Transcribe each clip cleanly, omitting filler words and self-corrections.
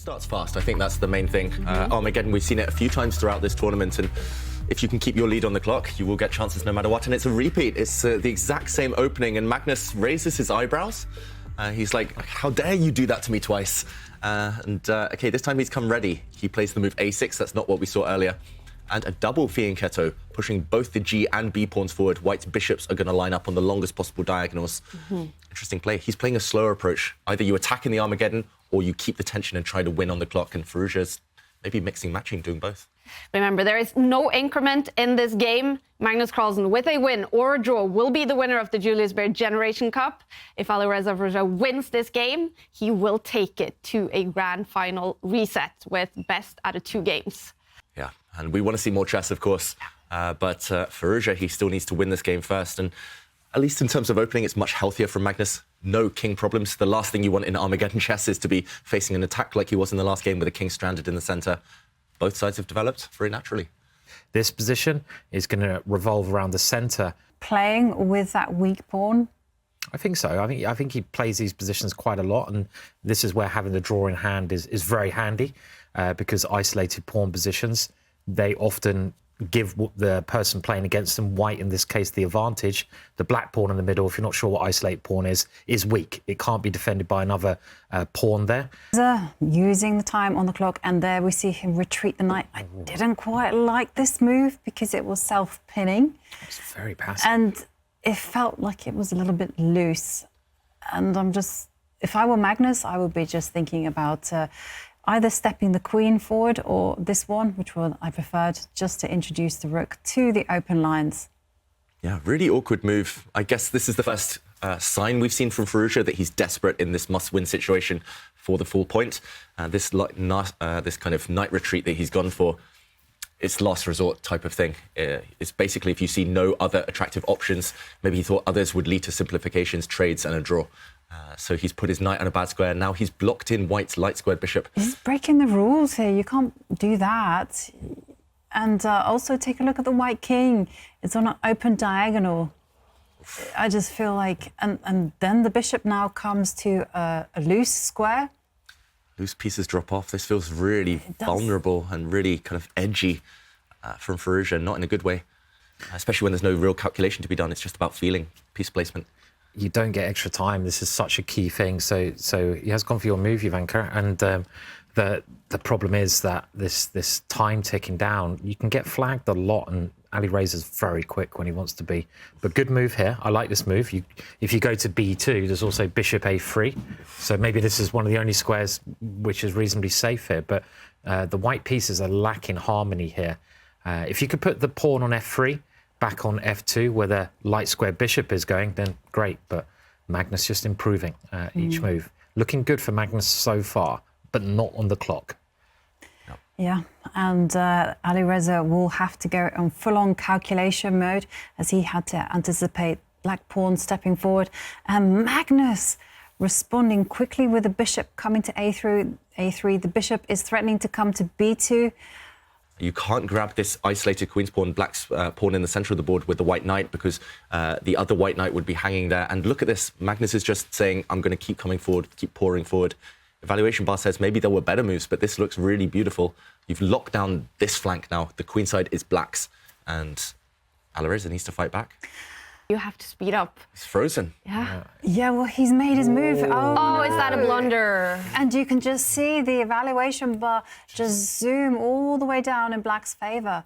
Starts fast. I think that's the main thing. Armageddon, we've seen it a few times throughout this tournament, and if you can keep your lead on the clock, you will get chances no matter what. And it's a repeat. It's the exact same opening, and Magnus raises his eyebrows. He's like, how dare you do that to me twice? Okay, this time he's come ready. He plays the move a6. That's not what we saw earlier. And a double fianchetto, pushing both the G and B pawns forward. White's bishops are going to line up on the longest possible diagonals. Interesting play. He's playing a slower approach. Either you attack in the Armageddon or you keep the tension and try to win on the clock. And Firouzja's maybe mixing, matching, doing both. Remember, there is no increment in this game. Magnus Carlsen, with a win or a draw, will be the winner of the Julius Baer Generation Cup. If Alireza Firouzja wins this game, he will take it to a grand final reset with best out of 2 games. Yeah, and we want to see more chess, of course. But Firouzja, he still needs to win this game first. And at least in terms of opening, it's much healthier from Magnus. No king problems. The last thing you want in Armageddon chess is to be facing an attack like he was in the last game with a king stranded in the centre. Both sides have developed very naturally. This position is going to revolve around the centre. Playing with that weak pawn? I think so. I think he plays these positions quite a lot, and this is where having the draw in hand is very handy because isolated pawn positions, they often give the person playing against them, white in this case, the advantage. The black pawn in the middle, if you're not sure what isolate pawn is weak. It can't be defended by another pawn there. Using the time on the clock, and there we see him retreat the knight. I didn't quite like this move because it was self-pinning. It's very passive. And it felt like it was a little bit loose. And if I were Magnus, I would be just thinking about either stepping the queen forward or this one, which one I preferred, just to introduce the rook to the open lines. Yeah, really awkward move. I guess this is the first sign we've seen from Firouzja that he's desperate in this must-win situation for the full point. This kind of knight retreat that he's gone for, it's last resort type of thing. It's basically if you see no other attractive options, maybe he thought others would lead to simplifications, trades and a draw. So he's put his knight on a bad square. Now he's blocked in White's light-squared bishop. He's breaking the rules here. You can't do that. And also take a look at the white king. It's on an open diagonal. I just feel like... And then the bishop now comes to a loose square. Loose pieces drop off. This feels really vulnerable and really kind of edgy from Firouzja, not in a good way. Especially when there's no real calculation to be done. It's just about feeling, piece placement. You don't get extra time. This is such a key thing. So he has gone for your move, Ivanka, and the problem is that this time ticking down, you can get flagged a lot, and Alireza's very quick when he wants to be. But good move here. I like this move. If you go to B2, there's also bishop A3. So maybe this is one of the only squares which is reasonably safe here. But the white pieces are lacking harmony here. If you could put the pawn on F3, back on F2, where the light square bishop is going, then great. But Magnus just improving each move. Looking good for Magnus so far, but not on the clock. Yeah, and Alireza will have to go on full-on calculation mode as he had to anticipate black pawn stepping forward. And Magnus responding quickly with the bishop coming to A3. The bishop is threatening to come to B2. You can't grab this isolated queen's pawn, black's pawn in the centre of the board with the white knight because the other white knight would be hanging there. And look at this. Magnus is just saying, I'm going to keep coming forward, keep pouring forward. Evaluation bar says maybe there were better moves, but this looks really beautiful. You've locked down this flank now. The queen side is black's, and Alireza needs to fight back. You have to speed up. He's frozen. Yeah, well, he's made his move. Oh, is that a blunder? And you can just see the evaluation bar just zoom all the way down in black's favour.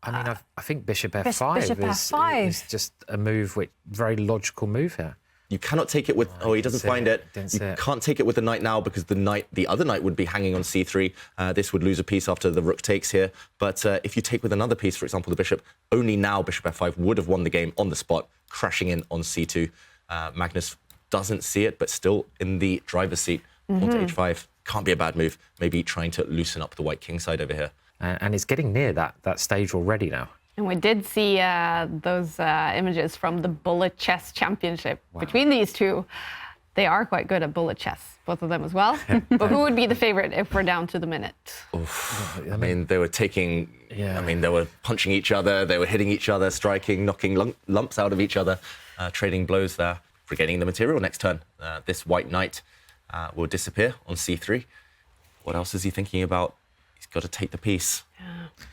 I mean, I think bishop F5 is just a move, very logical move here. You cannot take it with... Oh, he doesn't find it. You can't take it with the knight now because the other knight would be hanging on C3. This would lose a piece after the rook takes here. But if you take with another piece, for example, the bishop, only now bishop F5 would have won the game on the spot, crashing in on C2. Magnus doesn't see it, but still in the driver's seat. Onto H5. Can't be a bad move. Maybe trying to loosen up the white king side over here. And it's getting near that stage already now. And we did see those images from the Bullet Chess Championship between these two. They are quite good at bullet chess, both of them as well. But who would be the favorite if we're down to the minute? Oof. I mean, they were taking... I mean, they were punching each other, they were hitting each other, striking, knocking lumps out of each other, trading blows there, regaining the material next turn. This white knight will disappear on C3. What else is he thinking about? He's got to take the piece.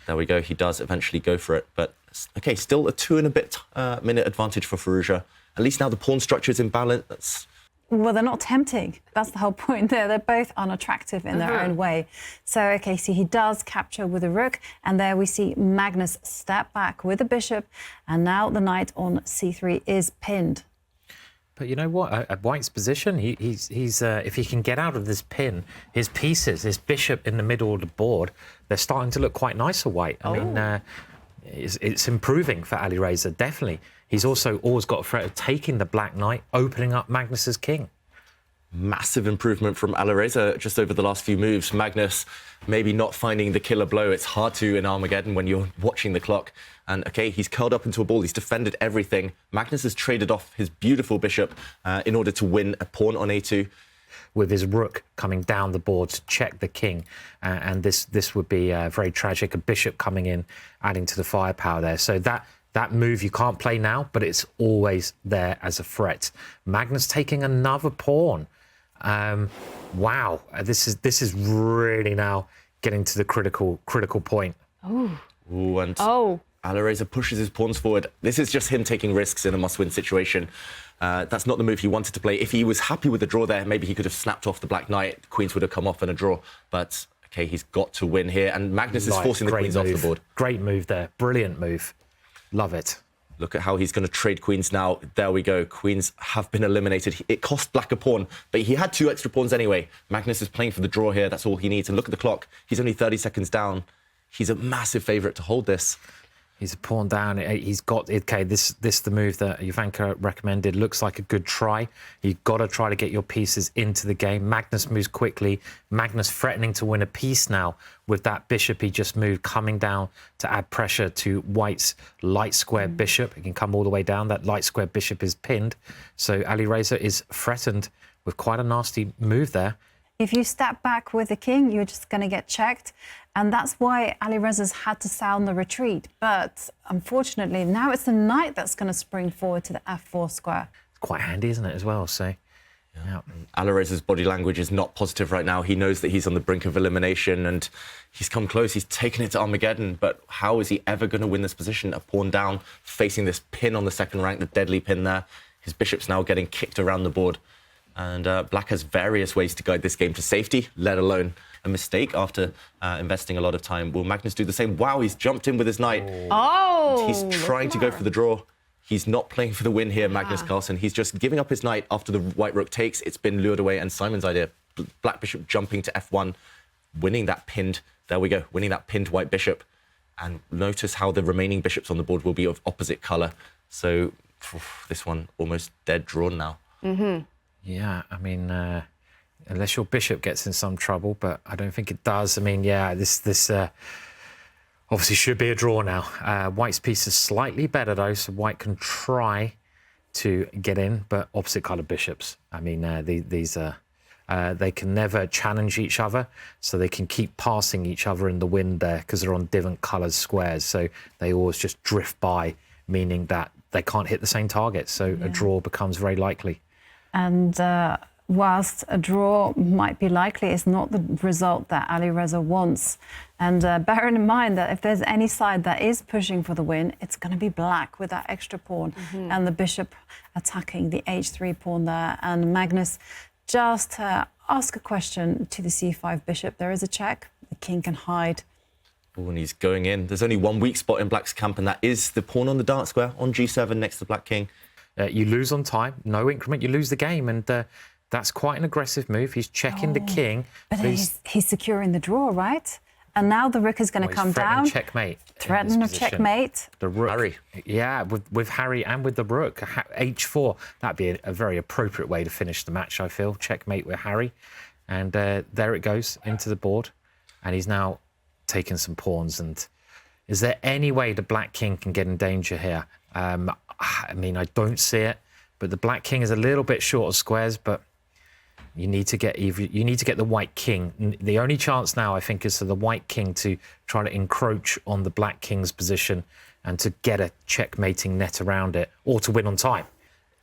There we go. He does eventually go for it. But, OK, still a 2 and a bit minute advantage for Firouzja. At least now the pawn structure is in balance. Well, they're not tempting. That's the whole point there. They're both unattractive in their own way. So, OK, so he does capture with a rook. And there we see Magnus step back with a bishop. And now the knight on c3 is pinned. But you know what? At White's position, he's if he can get out of this pin, his pieces, his bishop in the middle of the board, they're starting to look quite nice for White. I mean, it's improving for Alireza, definitely. He's also always got a threat of taking the black knight, opening up Magnus's king. Massive improvement from Alireza just over the last few moves. Magnus maybe not finding the killer blow. It's hard to in Armageddon when you're watching the clock. And, OK, he's curled up into a ball. He's defended everything. Magnus has traded off his beautiful bishop in order to win a pawn on a2. With his rook coming down the board to check the king. And this would be very tragic. A bishop coming in, adding to the firepower there. So that move you can't play now, but it's always there as a threat. Magnus taking another pawn. Wow, this is really now getting to the critical point. Ooh, and Alireza pushes his pawns forward. This is just him taking risks in a must-win situation. That's not the move he wanted to play. If he was happy with the draw there, maybe he could have snapped off the black knight. Queens would have come off in a draw. But, OK, he's got to win here. And Magnus is forcing the queens off the board. Great move there. Brilliant move. Love it. Look at how he's going to trade queens now. There we go. Queens have been eliminated. It cost black a pawn, but he had 2 extra pawns anyway. Magnus is playing for the draw here. That's all he needs. And look at the clock. He's only 30 seconds down. He's a massive favourite to hold this. He's a pawn down. He's got, OK, this the move that Ivanka recommended looks like a good try. You've got to try to get your pieces into the game. Magnus moves quickly. Magnus threatening to win a piece now with that bishop he just moved, coming down to add pressure to White's light square bishop. It can come all the way down. That light square bishop is pinned. So Alireza is threatened with quite a nasty move there. If you step back with the king, you're just going to get checked. And that's why Alireza's had to sound the retreat. But unfortunately, now it's the knight that's going to spring forward to the f4 square. It's quite handy, isn't it, as well? So, yeah. Alireza's body language is not positive right now. He knows that he's on the brink of elimination and he's come close. He's taken it to Armageddon. But how is he ever going to win this position? A pawn down, facing this pin on the second rank, the deadly pin there. His bishop's now getting kicked around the board. And Black has various ways to guide this game to safety, let alone a mistake after investing a lot of time. Will Magnus do the same? Wow, he's jumped in with his knight. Oh! He's trying to go for the draw. He's not playing for the win here, Magnus Carlsen. He's just giving up his knight after the white rook takes. It's been lured away, and Simon's idea, black bishop jumping to f1, winning that pinned, there we go, winning that pinned white bishop. And notice how the remaining bishops on the board will be of opposite colour. So this one almost dead drawn now. Yeah, I mean, unless your bishop gets in some trouble, but I don't think it does. I mean, yeah, this obviously should be a draw now. White's piece is slightly better, though, so White can try to get in, but opposite coloured bishops. I mean, these they can never challenge each other, so they can keep passing each other in the wind there because they're on different coloured squares, so they always just drift by, meaning that they can't hit the same target, so a draw becomes very likely. And whilst a draw might be likely, it's not the result that Alireza wants. And bearing in mind that if there's any side that is pushing for the win, it's going to be black with that extra pawn and the bishop attacking the h3 pawn there. And Magnus just ask a question to the c5 bishop. There is a check. The king can hide. Oh, and he's going in. There's only one weak spot in Black's camp, and that is the pawn on the dark square on g7 next to Black King. You lose on time, no increment, you lose the game, and that's quite an aggressive move. He's checking the king. But he's securing the draw, right? And now the rook is going to come down. Checkmate. Threaten a checkmate. The rook. Harry. Yeah, with Harry and with the rook. H4, that'd be a very appropriate way to finish the match, I feel. Checkmate with Harry. And there it goes into the board. And he's now taking some pawns. And is there any way the Black King can get in danger here? I mean, I don't see it, but the Black King is a little bit short of squares, but you need to get the White King. The only chance now, I think, is for the White King to try to encroach on the Black King's position and to get a checkmating net around it, or to win on time.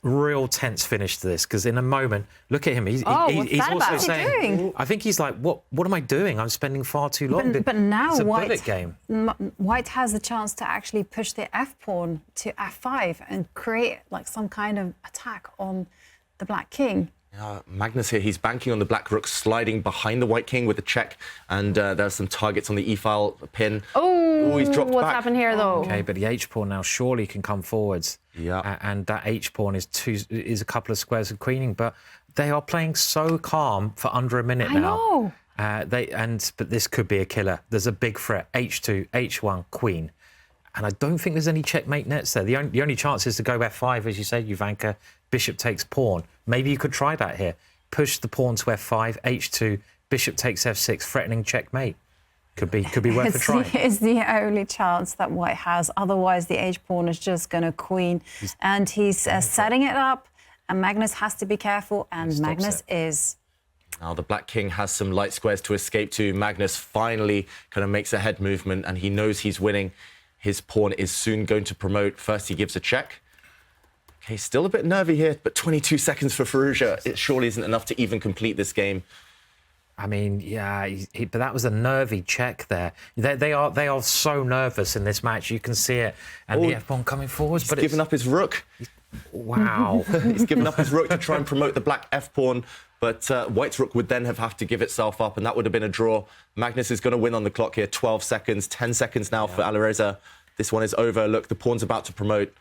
real tense finish to this, because in a moment, look at him. He's what's also that about? saying, What's he doing? I think he's like, what am I doing? I'm spending far too long. But now it's a White, bullet game. White has the chance to actually push the f pawn to f5 and create like some kind of attack on the black king. Magnus here, he's banking on the black rook sliding behind the white king with a check, and there are some targets on the e-file pin. Oh, he's dropped what's back. happened here, though? Okay, but the h-pawn now surely can come forwards. Yeah. And that h-pawn is a couple of squares of queening, but they are playing so calm for under a minute now. I know. But this could be a killer. There's a big threat. H2, H1, queen. And I don't think there's any checkmate nets there. The only chance is to go f5, as you say, Jovanka. Bishop takes pawn. Maybe you could try that here. Push the pawn to f5, h2, bishop takes f6, threatening checkmate. Could be worth a try. It's the only chance that White has. Otherwise, the h-pawn is just going to queen. And he's setting it up, and Magnus has to be careful, and Magnus is. Now the black king has some light squares to escape to. Magnus finally kind of makes a head movement, and he knows he's winning. His pawn is soon going to promote. First, he gives a check. Okay, still a bit nervy here, but 22 seconds for Firouzja. It surely isn't enough to even complete this game. I mean, yeah, but that was a nervy check there. They are so nervous in this match. You can see it. And the f-pawn coming forwards, but He's given up his rook. Wow. He's given up his rook to try and promote the black f-pawn, but White's rook would then have to give itself up, and that would have been a draw. Magnus is going to win on the clock here. 12 seconds, 10 seconds now for Alireza. This one is over. Look, the pawn's about to promote.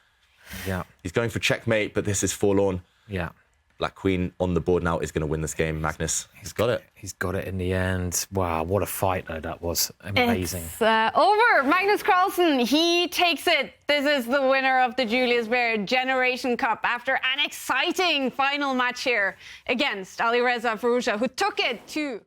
Yeah. He's going for checkmate, but this is forlorn. Yeah. Black queen on the board now is going to win this game. Magnus, he's got it. He's got it in the end. Wow, what a fight, though. That was amazing. It's over. Magnus Carlsen, he takes it. This is the winner of the Julius Baer Generation Cup after an exciting final match here against Alireza Firouzja, who took it to